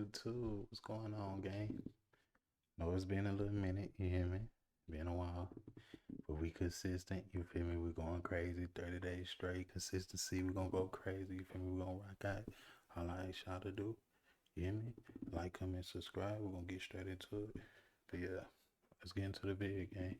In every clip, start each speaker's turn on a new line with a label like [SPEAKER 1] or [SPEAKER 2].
[SPEAKER 1] YouTube, what's going on, gang? Know it's been a little minute, you hear me? Been a while, but we consistent, you feel me? We going crazy, 30 days straight, consistency, we gonna go crazy, you feel me? We gonna rock out, all I ain't y'all to do, you hear me? Like, comment, subscribe, we're gonna get straight into it. But yeah, let's get into the video game.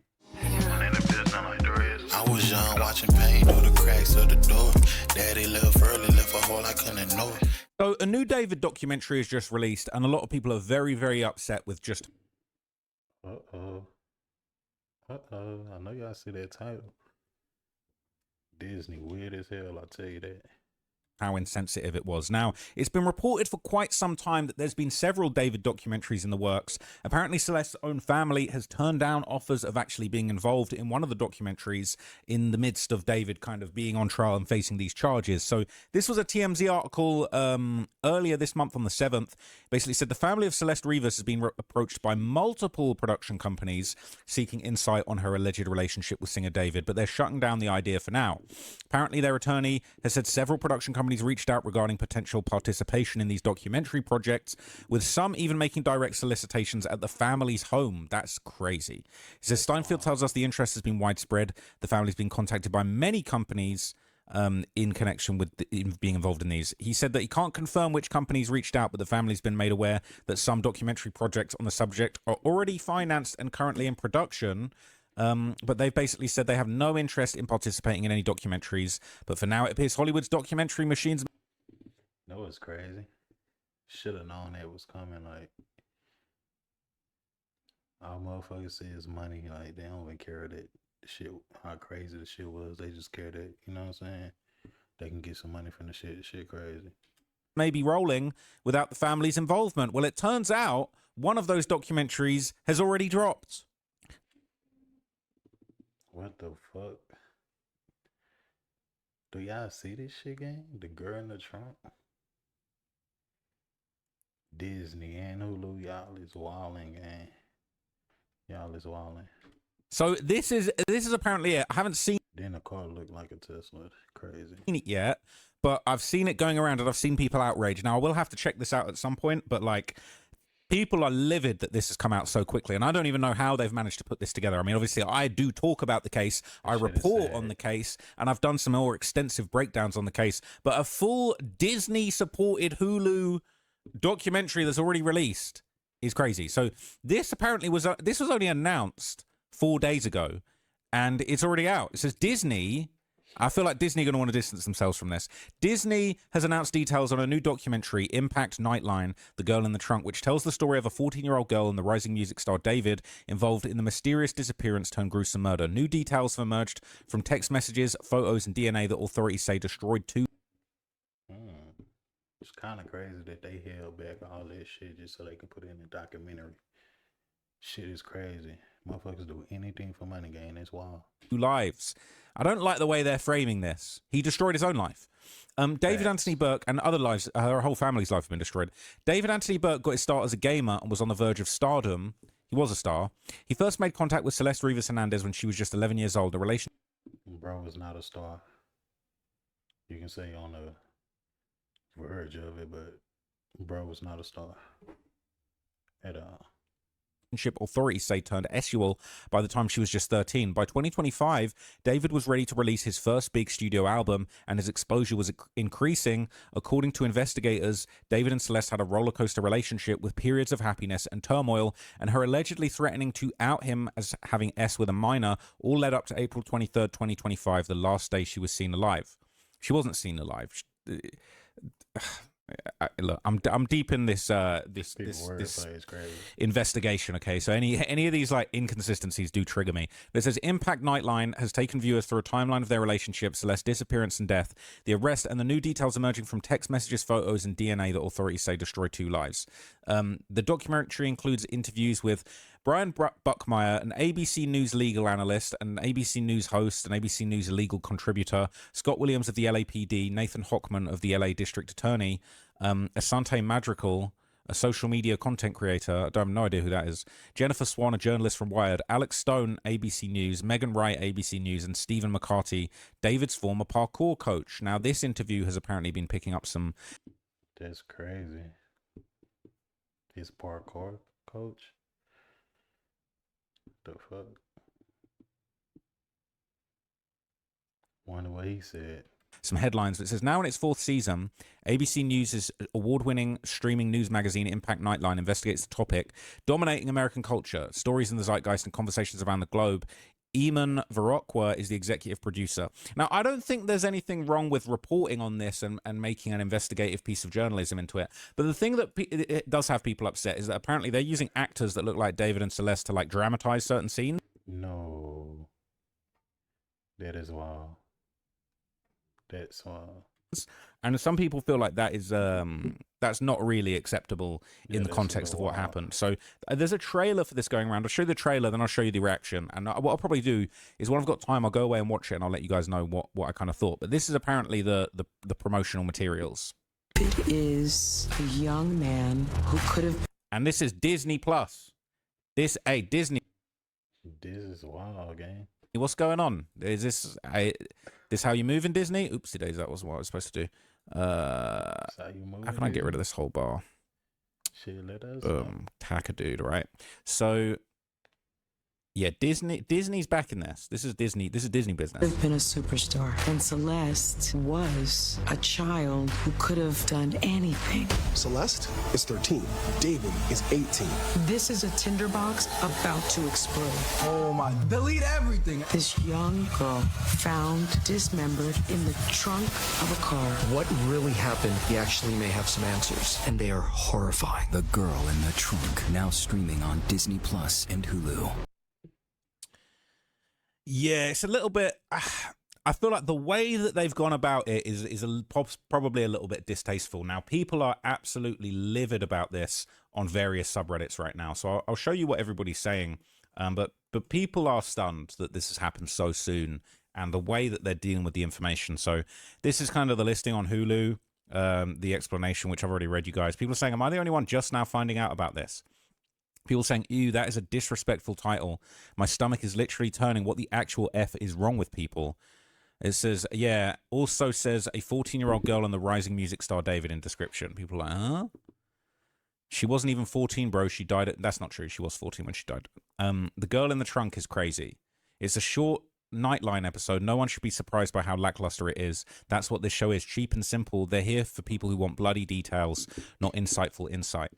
[SPEAKER 2] I was young watching pain through the cracks of the door. Daddy left early, left a hole I couldn't ignore.
[SPEAKER 3] So a new David documentary is just released, and a lot of people are very, very upset with just...
[SPEAKER 1] Uh-oh. I know y'all see that title. Disney, weird as hell, I'll tell you that.
[SPEAKER 3] how insensitive it was. Now, it's been reported for quite some time that there's been several David documentaries in the works. Apparently, Celeste's own family has turned down offers of actually being involved in one of the documentaries in the midst of David kind of being on trial and facing these charges. So this was a TMZ article earlier this month on the 7th. Basically said the family of Celeste Rivas has been approached by multiple production companies seeking insight on her alleged relationship with singer David, but they're shutting down the idea for now. Apparently, their attorney has said several production companies reached out regarding potential participation in these documentary projects, with some even making direct solicitations at the family's home. That's crazy. He says Steinfeld tells us the interest has been widespread. The family's been contacted by many companies in connection with being involved in these. He said that he can't confirm which companies reached out, but the family's been made aware that some documentary projects on the subject are already financed and currently in production. But they've basically said they have no interest in participating in any documentaries. But for now, it appears Hollywood's documentary machines...
[SPEAKER 1] No, it's crazy. Should have known that was coming. Like, all motherfuckers see is money. Like, they don't even care that shit, how crazy the shit was. They just care that, you know what I'm saying? They can get some money from the shit. The shit crazy.
[SPEAKER 3] Maybe rolling without the family's involvement. Well, it turns out one of those documentaries has already dropped.
[SPEAKER 1] What the fuck? Do y'all see this shit, gang? The girl in the trunk? Disney and Hulu, y'all is wilding, gang. Y'all is wilding.
[SPEAKER 3] So this is apparently it. I haven't seen
[SPEAKER 1] Then the car looked like a Tesla. Crazy.
[SPEAKER 3] it yet, but I've seen it going around and I've seen people outraged. Now I will have to check this out at some point, but like, people are livid that this has come out so quickly, and I don't even know how they've managed to put this together. I mean, obviously, I do talk about the case, I report on the case, and I've done some more extensive breakdowns on the case, but a full Disney-supported Hulu documentary that's already released is crazy. So this apparently was only announced 4 days ago, and it's already out. It says Disney... I feel like Disney are going to want to distance themselves from this. Disney has announced details on a new documentary, Impact Nightline, The Girl in the Trunk, which tells the story of a 14-year-old girl and the rising music star David involved in the mysterious disappearance turned gruesome murder. New details have emerged from text messages, photos, and DNA that authorities say destroyed two...
[SPEAKER 1] It's kind of crazy that they held back all that shit just so they can put it in a documentary. Shit is crazy. Motherfuckers do anything for money, gang. That's wild.
[SPEAKER 3] lives. I don't like the way they're framing this. He destroyed his own life. David Anthony Burke and other lives, her whole family's life have been destroyed. David Anthony Burke got his start as a gamer and was on the verge of stardom. He was a star. He first made contact with Celeste Rivas Hernandez when she was just 11 years old. The relation...
[SPEAKER 1] Bro was not a star. You can say on the verge of it, but bro was not a star at all.
[SPEAKER 3] Authorities say turned SUL by the time she was just 13. By 2025, David was ready to release his first big studio album, and his exposure was increasing. According to investigators, David and Celeste had a roller coaster relationship with periods of happiness and turmoil, and her allegedly threatening to out him as having S with a minor all led up to April 23rd, 2025, the last day she was seen alive. She wasn't seen alive. Look, I'm deep in this investigation. Okay, so any of these like inconsistencies do trigger me. It says Impact Nightline has taken viewers through a timeline of their relationship, Celeste's disappearance and death, the arrest, and the new details emerging from text messages, photos, and DNA that authorities say destroyed two lives. The documentary includes interviews with Brian Buckmeyer, an ABC News legal analyst, an ABC News host, an ABC News legal contributor, Scott Williams of the LAPD, Nathan Hochman of the LA District Attorney, Asante Madrigal, a social media content creator, I have no idea who that is, Jennifer Swan, a journalist from Wired, Alex Stone, ABC News, Megan Wright, ABC News, and Stephen McCarty, David's former parkour coach. Now, this interview has apparently been picking up some...
[SPEAKER 1] That's crazy. his parkour coach. The fuck? Wonder what he said.
[SPEAKER 3] Some headlines. It says, now in its 4th season, ABC News' award-winning streaming news magazine Impact Nightline investigates the topic dominating American culture, stories in the zeitgeist and conversations around the globe. Eamon Verokwa is the executive producer. Now, I don't think there's anything wrong with reporting on this and making an investigative piece of journalism into it. But the thing that it does have people upset is that apparently they're using actors that look like David and Celeste to like dramatize certain scenes.
[SPEAKER 1] No. That is wild. That's wild.
[SPEAKER 3] And some people feel like that is that's not really acceptable in the
[SPEAKER 1] that's
[SPEAKER 3] context of what
[SPEAKER 1] wild.
[SPEAKER 3] happened. So there's a trailer for this going around. I'll show you the trailer, then I'll show you the reaction. And what I'll probably do is when I've got time, I'll go away and watch it, and I'll let you guys know what I kind of thought. But this is apparently the promotional materials.
[SPEAKER 4] It is a young man who could have.
[SPEAKER 3] And this is Disney Plus. Disney.
[SPEAKER 1] This is wild, gang.
[SPEAKER 3] What's going on? Is this how you move in Disney? Oopsie days, that wasn't what I was supposed to do.
[SPEAKER 1] That's how you move.
[SPEAKER 3] How can I get rid of this whole bar?
[SPEAKER 1] Shit, let us.
[SPEAKER 3] Boom, tack-a-dude, right? So, yeah, Disney's back in this. This is Disney business.
[SPEAKER 4] Have been a superstar, and Celeste was a child who could have done anything.
[SPEAKER 5] Celeste is 13. David is 18.
[SPEAKER 4] This is a tinderbox about to explode.
[SPEAKER 6] Oh my, delete everything.
[SPEAKER 4] This young girl found dismembered in the trunk of a car.
[SPEAKER 7] What really happened, he actually may have some answers, and they are horrifying.
[SPEAKER 8] The Girl in the Trunk, now streaming on Disney Plus and Hulu.
[SPEAKER 3] Yeah, it's a little bit. I feel like the way that they've gone about it is probably a little bit distasteful. Now, people are absolutely livid about this on various subreddits right now. So I'll show you what everybody's saying. But people are stunned that this has happened so soon and the way that they're dealing with the information. So this is kind of the listing on Hulu, the explanation, which I've already read you guys. People are saying, am I the only one just now finding out about this? People saying, ew, that is a disrespectful title. My stomach is literally turning. What the actual F is wrong with people? It says, yeah, also says a 14-year-old girl and the rising music star David in description. People are like, huh? She wasn't even 14, bro. She died at... That's not true. She was 14 when she died. The Girl in the Trunk is crazy. It's a short Nightline episode. No one should be surprised by how lackluster it is. That's what this show is. Cheap and simple. They're here for people who want bloody details, not insightful insight.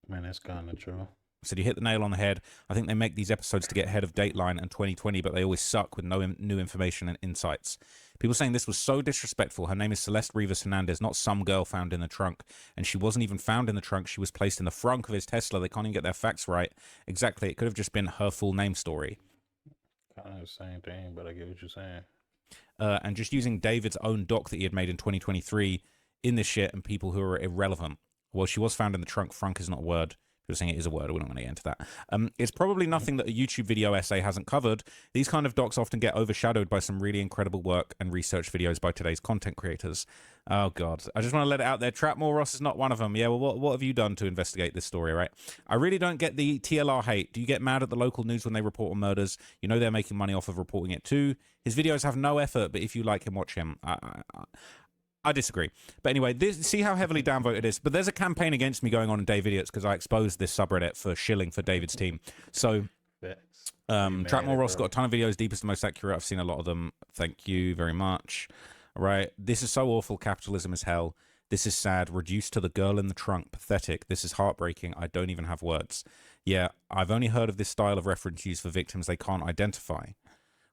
[SPEAKER 1] Man, that's kind of true.
[SPEAKER 3] So you hit the nail on the head. I think they make these episodes to get ahead of Dateline and 2020, but they always suck with no new information and insights. People saying this was so disrespectful. Her name is Celeste Rivas Hernandez, not some girl found in the trunk. And she wasn't even found in the trunk. She was placed in the frunk of his Tesla. They can't even get their facts right. Exactly. It could have just been her full name story.
[SPEAKER 1] Kind of the same thing, but I get what you're saying.
[SPEAKER 3] And just using David's own doc that he had made in 2023 in this shit and people who are irrelevant. Well, she was found in the trunk. Frunk is not a word. People saying it is a word. We're not going to get into that. It's probably nothing that a YouTube video essay hasn't covered. These kind of docs often get overshadowed by some really incredible work and research videos by today's content creators. Oh, God. I just want to let it out there. Trapmore Ross is not one of them. Yeah, well, what have you done to investigate this story, right? I really don't get the TLR hate. Do you get mad at the local news when they report on murders? You know they're making money off of reporting it too. His videos have no effort, but if you like him, watch him. I disagree. But anyway, see how heavily downvoted it is. But there's a campaign against me going on in Dave Idiots because I exposed this subreddit for shilling for David's team. So Trapmore Ross got a ton of videos, deepest and most accurate. I've seen a lot of them. Thank you very much. All right. This is so awful. Capitalism is hell. This is sad. Reduced to the girl in the trunk. Pathetic. This is heartbreaking. I don't even have words. Yeah, I've only heard of this style of reference used for victims they can't identify.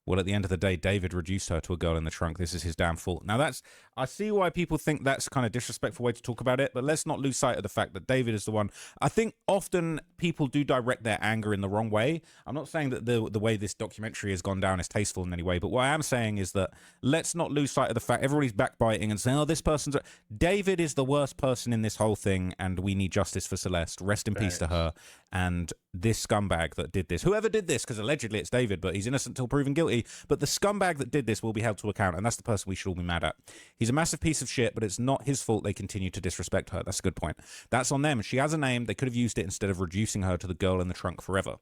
[SPEAKER 3] Well, at the end of the day, David reduced her to a girl in the trunk. This is his damn fault. Now, I see why people think that's kind of disrespectful way to talk about it, but let's not lose sight of the fact that David is the one. I think often people do direct their anger in the wrong way. I'm not saying that the way this documentary has gone down is tasteful in any way, but what I am saying is that let's not lose sight of the fact everybody's backbiting and saying, oh, this person's... David is the worst person in this whole thing, and we need justice for Celeste. Rest in peace to her. And this scumbag that did this, whoever did this, because allegedly it's David, but he's innocent until proven guilty. But the scumbag that did this will be held to account, and that's the person we should all be mad at. He's a massive piece of shit, but it's not his fault they continue to disrespect her. That's a good point. That's on them. She has a name. They could have used it instead of reducing her to the girl in the trunk forever.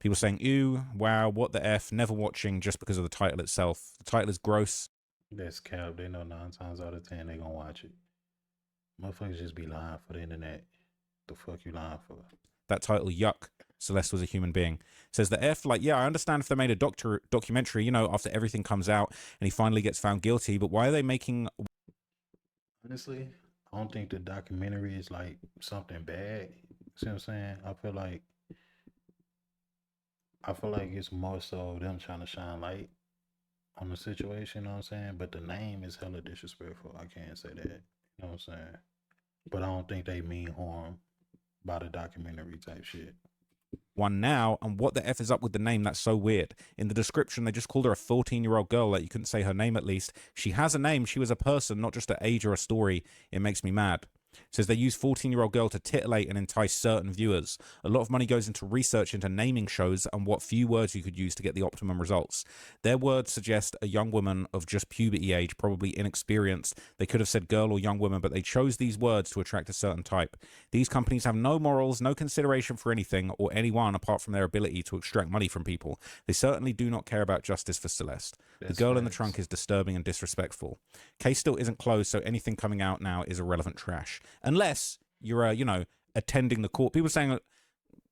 [SPEAKER 3] People saying, ew, wow, what the F, never watching just because of the title itself. The title is gross.
[SPEAKER 1] That's cap. They know 9 times out of 10 they gonna watch it. Motherfuckers just be lying for the internet. The fuck you lying for?
[SPEAKER 3] That title, yuck. Celeste was a human being. Says the F, like, yeah, I understand if they made a documentary, you know, after everything comes out and he finally gets found guilty, but why are they making...
[SPEAKER 1] Honestly, I don't think the documentary is like something bad. See what I'm saying? I feel like it's more so them trying to shine light on the situation, you know what I'm saying? But the name is hella disrespectful. I can't say that. You know what I'm saying? But I don't think they mean harm by the documentary type shit.
[SPEAKER 3] One now, and what the F is up with the name? That's so weird. In the description, they just called her a 14-year-old girl. Like, you couldn't say her name at least. She has a name. She was a person, not just an age or a story. It makes me mad. It says they use 14-year-old girl to titillate and entice certain viewers. A lot of money goes into research into naming shows and what few words you could use to get the optimum results. Their words suggest a young woman of just puberty age, probably inexperienced. They could have said girl or young woman, but they chose these words to attract a certain type. These companies have no morals, no consideration for anything or anyone apart from their ability to extract money from people. They certainly do not care about justice for Celeste. The girl in the trunk is disturbing and disrespectful. Case still isn't closed, so anything coming out now is irrelevant trash. Unless you're, you know, attending the court. People saying,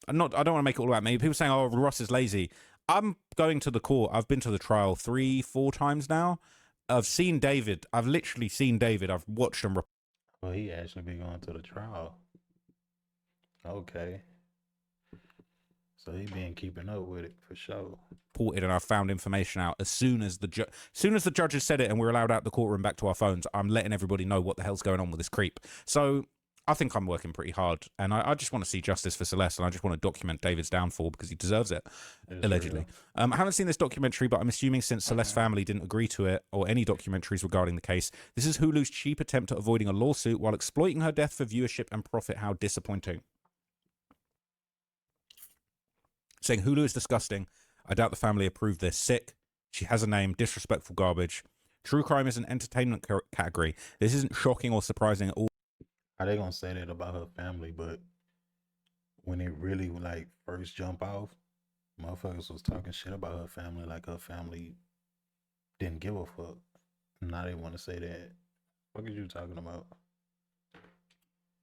[SPEAKER 3] I don't want to make it all about me. People saying, oh, Ross is lazy. I'm going to the court. I've been to the trial 3-4 times now. I've seen David. I've literally seen David. I've watched him.
[SPEAKER 1] Well, he actually been going to the trial. Okay. So he been keeping up with it for sure.
[SPEAKER 3] Reported, and I found information out as soon as the judges said it and we're allowed out the courtroom back to our phones. I'm letting everybody know what the hell's going on with this creep. So I think I'm working pretty hard, and I just want to see justice for Celeste, and I just want to document David's downfall because he deserves it, allegedly. I haven't seen this documentary, but I'm assuming since Celeste's family didn't agree to it or any documentaries regarding the case, this is Hulu's cheap attempt at avoiding a lawsuit while exploiting her death for viewership and profit. How disappointing. Saying Hulu is disgusting. I doubt the family approved this. Sick. She has a name. Disrespectful garbage. True crime is an entertainment category. This isn't shocking or surprising at all.
[SPEAKER 1] How they gonna say that about her family, but when it really like first jump off, motherfuckers was talking shit about her family like her family didn't give a fuck. Now they want to say that. What are you talking about?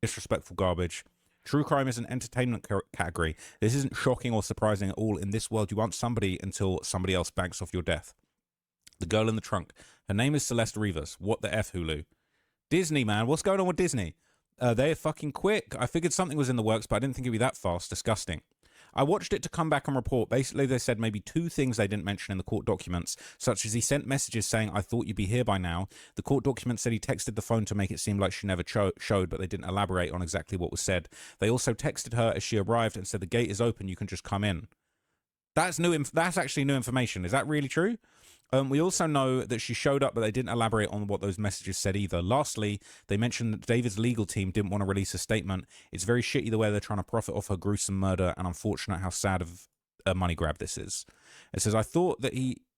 [SPEAKER 3] Disrespectful garbage. True crime is an entertainment category. This isn't shocking or surprising at all. In this world, you want somebody until somebody else banks off your death. The girl in the trunk. Her name is Celeste Rivas. What the F, Hulu? Disney, man. What's going on with Disney? They're fucking quick. I figured something was in the works, but I didn't think it'd be that fast. Disgusting. I watched it to come back and report. Basically, they said maybe 2 things they didn't mention in the court documents, such as he sent messages saying, I thought you'd be here by now. The court document said he texted the phone to make it seem like she never showed, but they didn't elaborate on exactly what was said. They also texted her as she arrived and said, the gate is open, you can just come in. That's that's actually new information. Is that really true? We also know that she showed up, but they didn't elaborate on what those messages said either. Lastly, they mentioned that David's legal team didn't want to release a statement. It's very shitty the way they're trying to profit off her gruesome murder, and unfortunate how sad of a money grab this is. It says, I thought that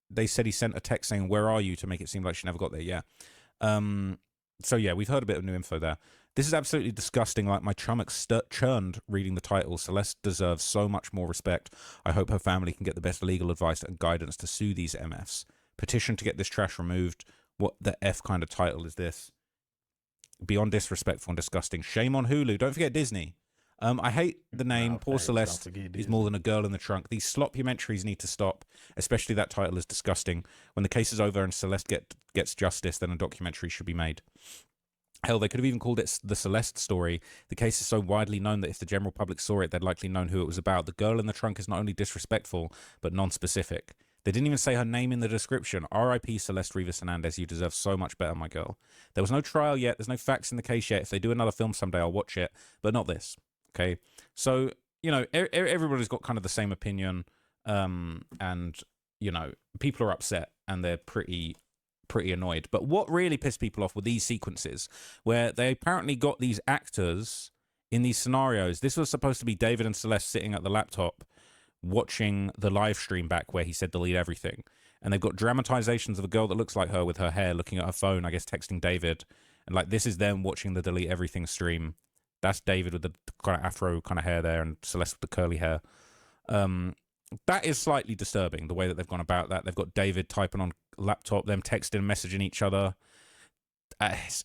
[SPEAKER 3] they said he sent a text saying, where are you, to make it seem like she never got there. Yeah. So yeah, we've heard a bit of new info there. This is absolutely disgusting. Like, my stomach churned reading the title. Celeste deserves so much more respect. I hope her family can get the best legal advice and guidance to sue these MFs. Petition to get this trash removed. What the F kind of title is this? Beyond disrespectful and disgusting. Shame on Hulu. Don't forget Disney. I hate the name.
[SPEAKER 1] No,
[SPEAKER 3] Poor
[SPEAKER 1] thanks.
[SPEAKER 3] Celeste
[SPEAKER 1] Don't forget
[SPEAKER 3] is more than a girl in the trunk. These slopumentaries need to stop. Especially that title is disgusting. When the case is over and Celeste gets justice, then a documentary should be made. Hell, they could have even called it The Celeste Story. The case is so widely known that if the general public saw it, they'd likely known who it was about. The girl in the trunk is not only disrespectful, but non-specific. They didn't even say her name in the description. R.I.P. Celeste Rivas Hernandez. You deserve so much better, my girl. There was no trial yet. There's no facts in the case yet. If they do another film someday, I'll watch it, but not this. Okay? So, you know, everybody's got kind of the same opinion, and, you know, people are upset, and they're pretty annoyed. But what really pissed people off were these sequences where they apparently got these actors in these scenarios. This was supposed to be David and Celeste sitting at the laptop watching the live stream back where he said delete everything, and they've got dramatizations of a girl that looks like her with her hair looking at her phone, I guess texting David, and like this is them watching the delete everything stream. That's David with the kind of afro kind of hair there, and Celeste with the curly hair. That is slightly disturbing, the way that they've gone about that. They've got David typing on laptop, them texting and messaging each other.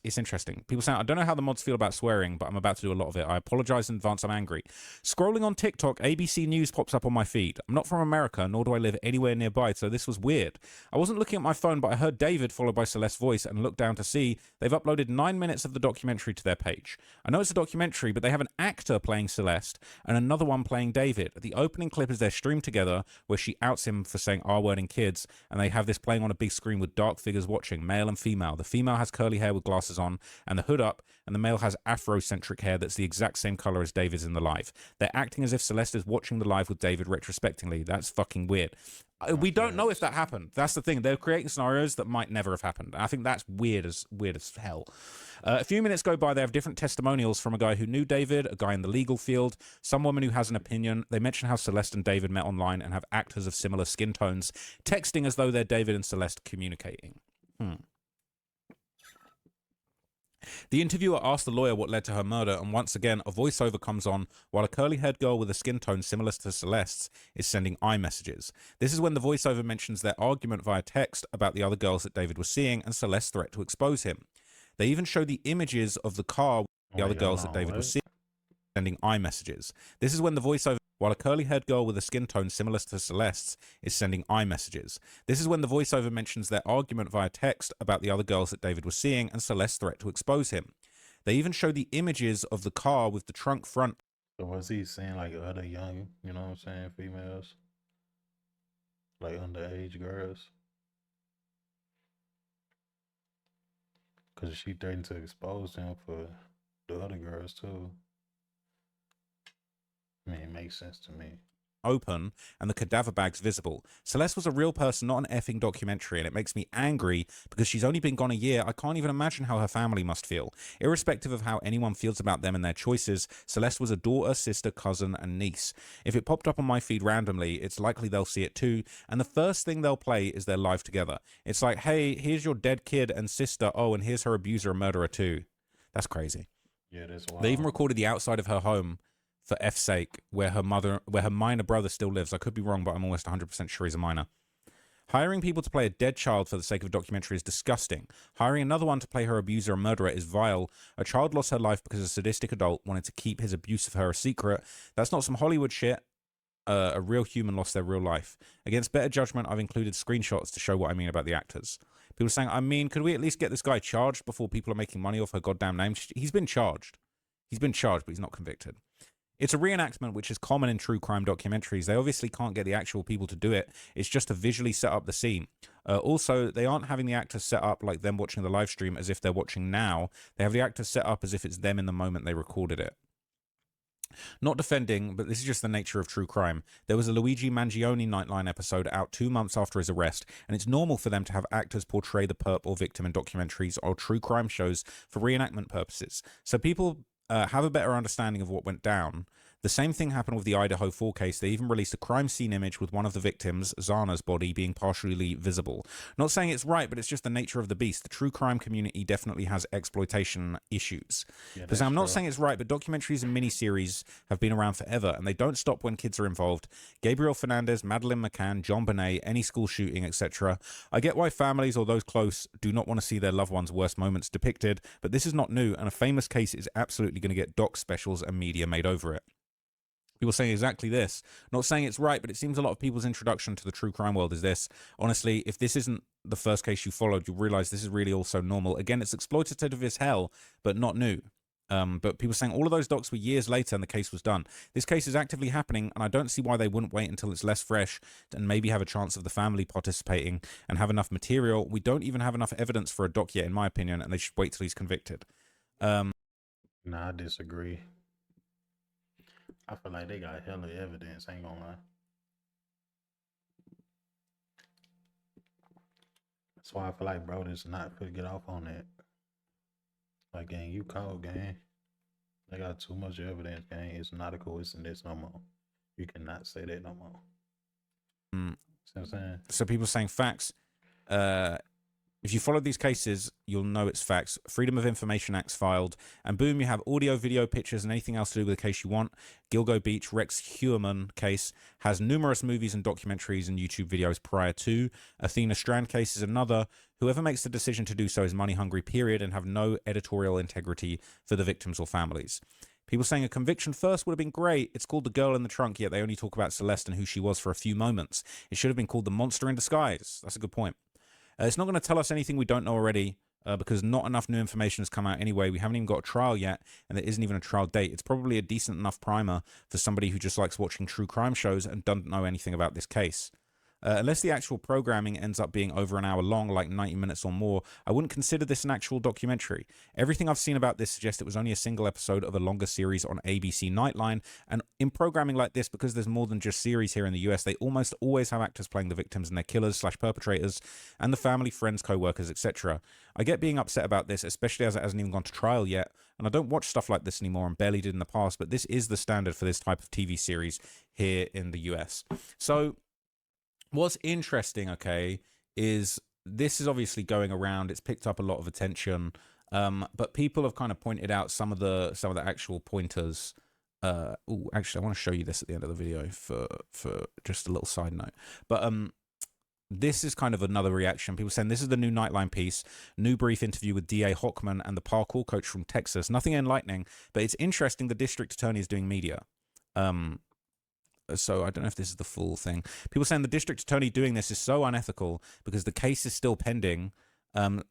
[SPEAKER 3] It's interesting. People saying, I don't know how the mods feel about swearing, but I'm about to do a lot of it. I apologize in advance. I'm angry. Scrolling on TikTok, ABC News pops up on my feed. I'm not from America, nor do I live anywhere nearby, so this was weird. I wasn't looking at my phone, but I heard David followed by Celeste's voice and looked down to see they've uploaded 9 minutes of the documentary to their page. I know it's a documentary, but they have an actor playing Celeste and another one playing David. The opening clip is their stream together, where she outs him for saying R-word in kids, and they have this playing on a big screen with dark figures watching, male and female. The female has curly hair with glasses on and the hood up, and the male has Afrocentric hair that's the exact same color as David's in the live. They're acting as if Celeste is watching the live with David retrospectively. That's fucking weird. We don't know if that happened. That's the thing. They're creating scenarios that might never have happened. I think that's weird as hell. A few minutes go by. They have different testimonials from a guy who knew David, a guy in the legal field, some woman who has an opinion. They mention how Celeste and David met online and have actors of similar skin tones texting as though they're David and Celeste communicating. The interviewer asked the lawyer what led to her murder, and once again, a voiceover comes on while a curly-haired girl with a skin tone similar to Celeste's is sending iMessages. This is when the voiceover mentions their argument via text about the other girls that David was seeing and Celeste's threat to expose him. They even show the images of the car with the other girls that David was seeing, sending iMessages. This is when the voiceover, while a curly-haired girl with a skin tone similar to Celeste's is sending iMessages. This is when the voiceover mentions their argument via text about the other girls that David was seeing and Celeste's threat to expose him. They even show the images of the car with the trunk front.
[SPEAKER 1] So was he saying like other young, you know what I'm saying, females? Like underage girls? Because she threatened to expose him for the other girls too. I mean, it makes sense to me.
[SPEAKER 3] Open and the cadaver bags visible. Celeste was a real person, not an effing documentary, and it makes me angry because she's only been gone a year. I can't even imagine how her family must feel. Irrespective of how anyone feels about them and their choices, Celeste was a daughter, sister, cousin, and niece. If it popped up on my feed randomly, it's likely they'll see it too, and the first thing they'll play is their live together. It's like, hey, here's your dead kid and sister, oh, and here's her abuser and murderer too. That's crazy.
[SPEAKER 1] Yeah, that's wild.
[SPEAKER 3] They even recorded the outside of her home for F's sake, where her minor brother still lives. I could be wrong, but I'm almost 100% sure he's a minor. Hiring people to play a dead child for the sake of a documentary is disgusting. Hiring another one to play her abuser and murderer is vile. A child lost her life because a sadistic adult wanted to keep his abuse of her a secret. That's not some Hollywood shit. A real human lost their real life. Against better judgment, I've included screenshots to show what I mean about the actors. People are saying, I mean, could we at least get this guy charged before people are making money off her goddamn name? He's been charged. He's been charged, but he's not convicted. It's a reenactment, which is common in true crime documentaries. They obviously can't get the actual people to do it. It's just to visually set up the scene. Also, they aren't having the actors set up like them watching the live stream as if they're watching now. They have the actors set up as if it's them in the moment they recorded it. Not defending, but this is just the nature of true crime. There was a Luigi Mangione Nightline episode out 2 months after his arrest, and it's normal for them to have actors portray the perp or victim in documentaries or true crime shows for reenactment purposes. So people have a better understanding of what went down. The same thing happened with the Idaho 4 case. They even released a crime scene image with one of the victims, Zana's body, being partially visible. Not saying it's right, but it's just the nature of the beast. The true crime community definitely has exploitation issues. Because I'm not saying it's right, but documentaries and miniseries have been around forever, and they don't stop when kids are involved. Gabriel Fernandez, Madeleine McCann, John Bonet, any school shooting, etc. I get why families or those close do not want to see their loved ones' worst moments depicted, but this is not new, and a famous case is absolutely going to get doc specials and media made over it. People saying exactly this. Not saying it's right, but it seems a lot of people's introduction to the true crime world is this. Honestly, if this isn't the first case you followed, you'll realize this is really also normal. Again, it's exploitative as hell, but not new. But people saying all of those docs were years later and the case was done. This case is actively happening, and I don't see why they wouldn't wait until it's less fresh and maybe have a chance of the family participating and have enough material. We don't even have enough evidence for a doc yet, in my opinion, and they should wait till he's convicted.
[SPEAKER 1] Nah, I disagree. I feel like they got hella evidence, ain't gonna lie. That's why I feel like bro is not finna get off on that. Like, gang, you cold, gang. They got too much evidence, gang. It's not a coincidence no more. You cannot say that no more. See what I'm saying?
[SPEAKER 3] So people saying facts. If you follow these cases, you'll know it's facts. Freedom of Information Act's filed, and boom, you have audio, video, pictures, and anything else to do with the case you want. Gilgo Beach, Rex Heuermann case has numerous movies and documentaries and YouTube videos prior to. Athena Strand case is another. Whoever makes the decision to do so is money hungry, period, and have no editorial integrity for the victims or families. People saying a conviction first would have been great. It's called The Girl in the Trunk, yet they only talk about Celeste and who she was for a few moments. It should have been called The Monster in Disguise. That's a good point. It's not going to tell us anything we don't know already because not enough new information has come out anyway. We haven't even got a trial yet, and there isn't even a trial date. It's probably a decent enough primer for somebody who just likes watching true crime shows and doesn't know anything about this case. Unless the actual programming ends up being over an hour long, like 90 minutes or more, I wouldn't consider this an actual documentary. Everything I've seen about this suggests it was only a single episode of a longer series on ABC Nightline, and in programming like this, because there's more than just series here in the US, they almost always have actors playing the victims and their killers/perpetrators, and the family, friends, co-workers, etc. I get being upset about this, especially as it hasn't even gone to trial yet, and I don't watch stuff like this anymore and barely did in the past, but this is the standard for this type of TV series here in the US. So what's interesting, okay, is this is obviously going around. It's picked up a lot of attention, but people have kind of pointed out some of the actual pointers. Actually, I want to show you this at the end of the video for just a little side note. But this is kind of another reaction. People saying this is the new Nightline piece, new brief interview with DA Hochman and the parkour coach from Texas. Nothing enlightening, but it's interesting. The district attorney is doing media. So I don't know if this is the full thing. People saying the district attorney doing this is so unethical because the case is still pending, and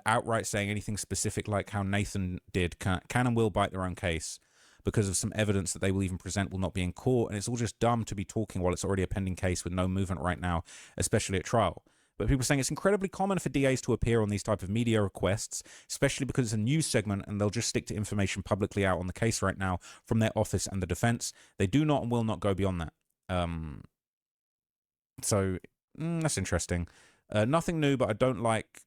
[SPEAKER 3] outright saying anything specific like how Nathan did can and will bite their own case because of some evidence that they will even present will not be in court. And it's all just dumb to be talking while it's already a pending case with no movement right now, especially at trial. But people are saying it's incredibly common for DAs to appear on these type of media requests, especially because it's a news segment and they'll just stick to information publicly out on the case right now from their office and the defense. They do not and will not go beyond that. So that's interesting. Nothing new, but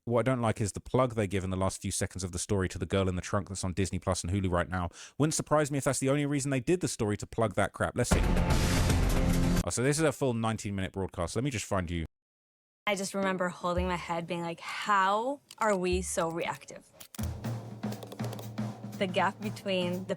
[SPEAKER 3] what I don't like is the plug they give in the last few seconds of the story to The Girl in the Trunk that's on Disney Plus and Hulu right now. Wouldn't surprise me if that's the only reason they did the story, to plug that crap. Let's see. Oh, so this is a full 19-minute broadcast. Let me just find you.
[SPEAKER 9] I just remember holding my head being like, how are we so reactive? The gap between the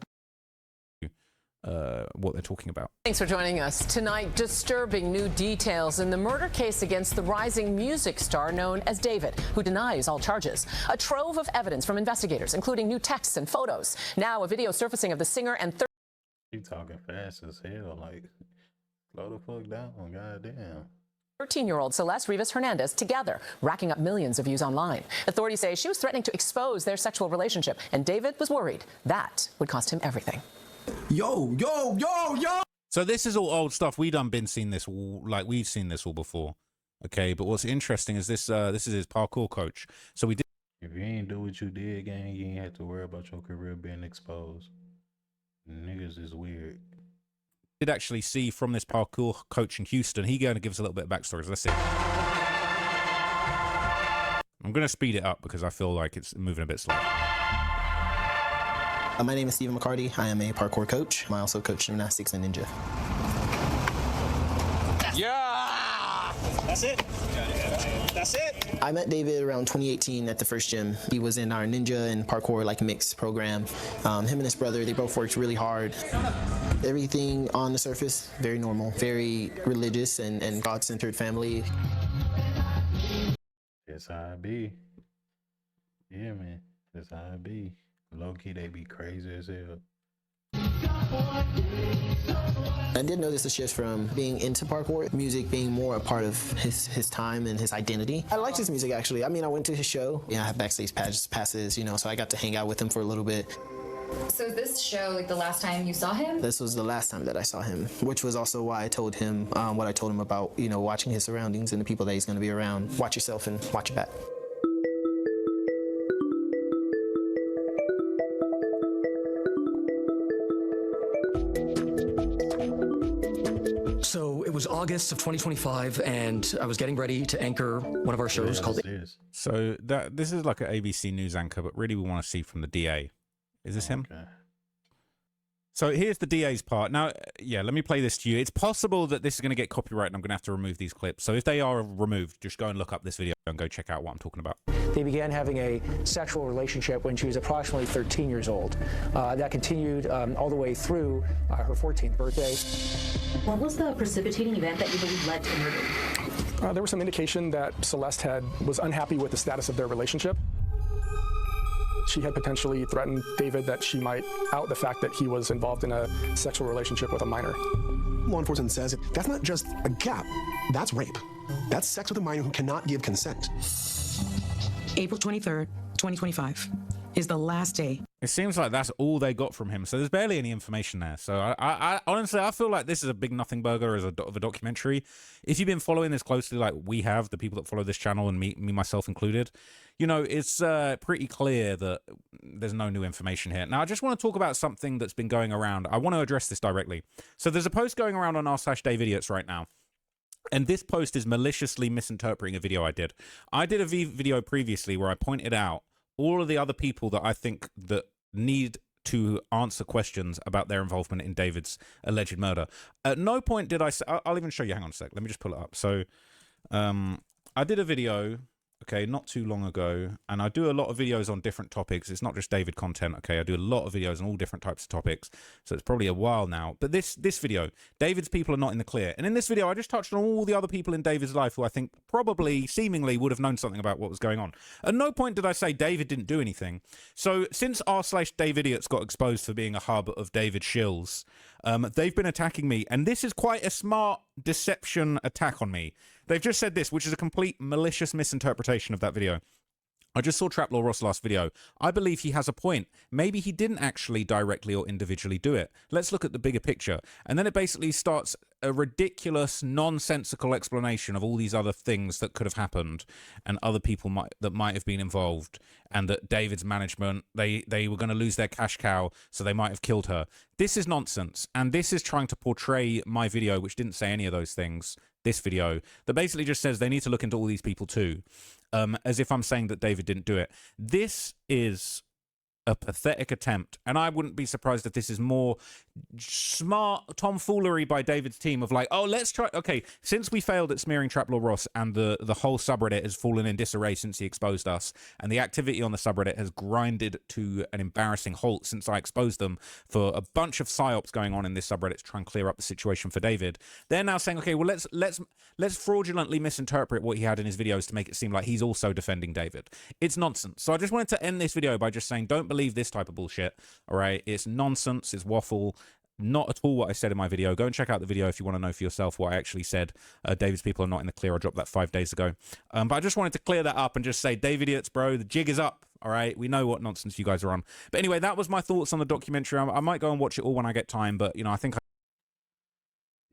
[SPEAKER 3] what they're talking about.
[SPEAKER 10] Thanks for joining us. Tonight, disturbing new details in the murder case against the rising music star known as David, who denies all charges. A trove of evidence from investigators, including new texts and photos. Now, a video surfacing of the singer and
[SPEAKER 1] You talking fast as hell, like, slow the fuck down, goddamn.
[SPEAKER 10] 13-year-old Celeste Rivas Hernandez together, racking up millions of views online. Authorities say she was threatening to expose their sexual relationship, and David was worried that would cost him everything.
[SPEAKER 6] Yo.
[SPEAKER 3] So this is all old stuff. We've seen this all, like we've seen this all before. Okay, but what's interesting is this is his parkour coach. So we did.
[SPEAKER 1] If you ain't do what you did, gang, you ain't have to worry about your career being exposed. Niggas is weird.
[SPEAKER 3] Did actually see from this parkour coach in Houston. He going to give us a little bit of backstory. So let's see. I'm going to speed it up because I feel like it's moving a bit slow.
[SPEAKER 11] My name is Stephen McCarty. I am a parkour coach. I also coach gymnastics and ninja.
[SPEAKER 12] Yeah! That's it. That's it.
[SPEAKER 11] I met David around 2018 at the first gym. He was in our ninja and parkour like mixed program. Him and his brother, they both worked really hard. Everything on the surface, very normal, very religious and God-centered family.
[SPEAKER 1] That's how it be. Yeah, man. That's how it be. Low-key, they be crazy as hell.
[SPEAKER 11] I did notice a shift from being into parkour, music being more a part of his time and his identity. I liked his music, actually. I mean, I went to his show. Yeah, I have backstage passes, you know, so I got to hang out with him for a little bit.
[SPEAKER 13] So is this show like the last time you saw him?
[SPEAKER 11] This was the last time that I saw him, which was also why I told him what I told him about, you know, watching his surroundings and the people that he's going to be around. Watch yourself and watch your back.
[SPEAKER 7] So it was August of 2025, and I was getting ready to anchor one of our shows called...
[SPEAKER 3] So this is like an ABC News anchor, but really we want to see from the DA. Is this him? So here's the DA's part. Now, yeah, let me play this to you. It's possible that this is going to get copyright and I'm going to have to remove these clips. So if they are removed, just go and look up this video and go check out what I'm talking about.
[SPEAKER 14] They began having a sexual relationship when she was approximately 13 years old. That continued all the way through her 14th birthday.
[SPEAKER 15] What was the precipitating event that you believe led to the murder?
[SPEAKER 5] There was some indication that Celeste was unhappy with the status of their relationship. She had potentially threatened David that she might out the fact that he was involved in a sexual relationship with a minor.
[SPEAKER 16] Law enforcement says that's not just a gap, that's rape. That's sex with a minor who cannot give consent.
[SPEAKER 4] April 23rd, 2025 is the last day.
[SPEAKER 3] It seems like that's all they got from him. So there's barely any information there. So I honestly, I feel like this is a big nothing burger of a documentary. If you've been following this closely, like we have, the people that follow this channel and me myself included, you know, it's pretty clear that there's no new information here. Now, I just want to talk about something that's been going around. I want to address this directly. So there's a post going around on r/DaveIdiots right now. And this post is maliciously misinterpreting a video I did. I did a video previously where I pointed out all of the other people that I think that need to answer questions about their involvement in David's alleged murder. At no point did I say, I'll even show you, hang on a sec, let me just pull it up. So I did a video, okay, not too long ago, and I do a lot of videos on different topics. It's not just David content, okay? I do a lot of videos on all different types of topics, so it's probably a while now. But this video, David's people are not in the clear. And in this video, I just touched on all the other people in David's life who I think probably, seemingly, would have known something about what was going on. At no point did I say David didn't do anything. So since r/DaveIdiots got exposed for being a hub of David shills, they've been attacking me, and this is quite a smart deception attack on me. They've just said this, which is a complete malicious misinterpretation of that video. I just saw Traplaw Ross' last video. I believe he has a point. Maybe he didn't actually directly or individually do it. Let's look at the bigger picture. And then it basically starts a ridiculous, nonsensical explanation of all these other things that could have happened and other people that might have been involved, and that David's management, they were going to lose their cash cow, so they might have killed her. This is nonsense, and this is trying to portray my video, which didn't say any of those things, this video, that basically just says they need to look into all these people too, as if I'm saying that David didn't do it. This is a pathetic attempt, and I wouldn't be surprised if this is more smart tomfoolery by David's team of like, oh, let's try, okay, since we failed at smearing Traplaw Ross and the whole subreddit has fallen in disarray since he exposed us, and the activity on the subreddit has grinded to an embarrassing halt since I exposed them for a bunch of psyops going on in this subreddit to try and clear up the situation for David, they're now saying, okay, well, let's fraudulently misinterpret what he had in his videos to make it seem like he's also defending David. It's nonsense. So I just wanted to end this video by just saying, don't believe this type of bullshit, all right? It's nonsense, it's waffle, not at all what I said in my video. Go and check out the video if you want to know for yourself what I actually said. David's people are not in the clear. I dropped that 5 days ago. But I just wanted to clear that up and just say, DaveIdiots, bro, the jig is up, all right? We know what nonsense you guys are on. But anyway, that was my thoughts on the documentary. I might go and watch it all when I get time, but, you know, I think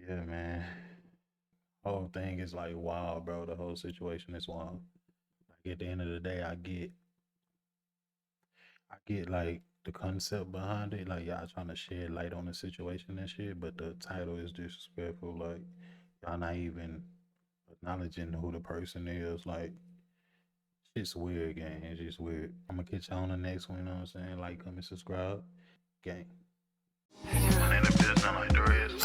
[SPEAKER 1] Yeah, man. Whole thing is like wild, bro. The whole situation is wild. Like at the end of the day, I get like the concept behind it, like y'all trying to shed light on the situation and shit, but the title is disrespectful. Like y'all not even acknowledging who the person is. Like shit's weird, gang. It's just weird. I'm gonna catch y'all on the next one, you know what I'm saying? Like, comment, subscribe, gang.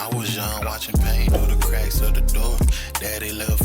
[SPEAKER 2] I was young watching pain through the cracks of the door. Daddy left